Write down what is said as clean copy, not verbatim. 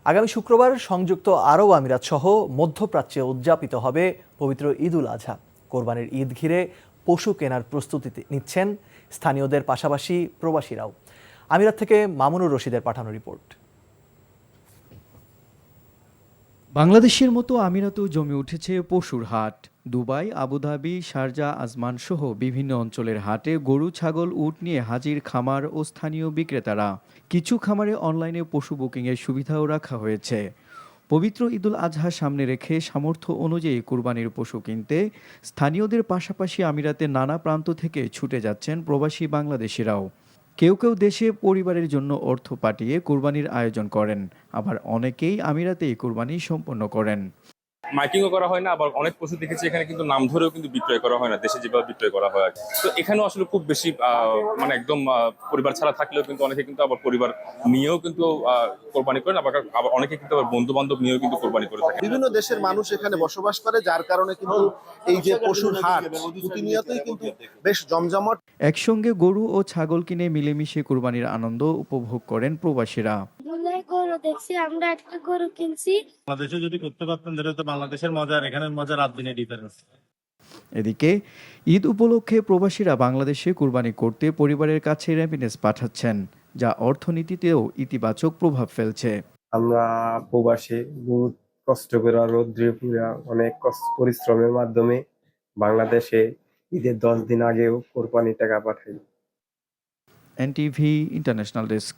আগামী শুক্রবার সংযুক্ত আরব আমিরাত সহ মধ্যপ্রাচ্যে উদযাপিত হবে পবিত্র ঈদ উল আজহা। কোরবানির ঈদ ঘিরে পশু কেনার প্রস্তুতি নিচ্ছেন স্থানীয়দের পাশাপাশি প্রবাসীরাও। আমিরাত থেকে মামুনুর রশিদের পাঠানো রিপোর্ট। বাংলাদেশের মতো আমিরাতেও জমে উঠেছে পশুর হাট। দুবাই, আবুধাবি, শারজা, আজমান সহ বিভিন্ন অঞ্চলের হাটে গরু, ছাগল, উট নিয়ে হাজির খামার ও স্থানীয় বিক্রেতারা। কিছু খামারে অনলাইনে পশু বুকিংয়ের সুবিধাও রাখা হয়েছে। পবিত্র ঈদুল আজহা সামনে রেখে সামর্থ্য অনুযায়ী কুরবানির পশু কিনতে স্থানীয়দের পাশাপাশি আমিরাতের নানা প্রান্ত থেকে ছুটে যাচ্ছেন প্রবাসী বাংলাদেশিরাও। কেউ কেউ দেশে পরিবারের জন্য অর্থ পাঠিয়ে কুরবানির আয়োজন করেন, আবার অনেকেই আমিরাতেই কুরবানি সম্পন্ন করেন। মাইকিংও করা হয় না, আবার অনেক পশু দেখেছি এখানে কিন্তু নাম ধরেও কিন্তু বিক্রয় করা হয় না, দেশে যেভাবে বিক্রয় করা হয়। তো এখানেও আসলে খুব বেশি মানে একদম পরিবার ছাড়া থাকলেও কিন্তু অনেকে কিন্তু আবার পরিবার নিয়েও কিন্তু কোরবানি করেন, আবার অনেকে কিন্তু আবার বন্ধু বান্ধব নিয়েও কিন্তু কোরবানি করে থাকে। বিভিন্ন দেশের মানুষ এখানে বসবাস করে, যার কারণে কিন্তু এই যে পশুর হাট প্রতিনিয়তই কিন্তু বেশ জমজমাট। একসঙ্গে গরু ও ছাগল কিনে মিলেমিশে কুরবানির আনন্দ উপভোগ করেন প্রবাসীরা। গরু দেখছি, আমরা একটা গরু কিনছি। বাংলাদেশে যদি করতে পারতেন তাহলে তো বাংলাদেশের মজা আর এখানের মজা রাত দিনে ডিফারেন্স। এদিকে ঈদ উপলক্ষে প্রবাসীরা বাংলাদেশে কুরবানি করতে পরিবারের কাছে রেমিটেন্স পাঠাচ্ছেন, যা অর্থনীতিতেও ইতিবাচক প্রভাব ফেলছে। আমরা প্রবাসে বহুত কষ্ট করে রৌদ্রে পুরা অনেক পরিশ্রমের মাধ্যমে বাংলাদেশে ঈদের 10 দিন আগেও কোরবানির টাকা পাঠাই। NTV international desk.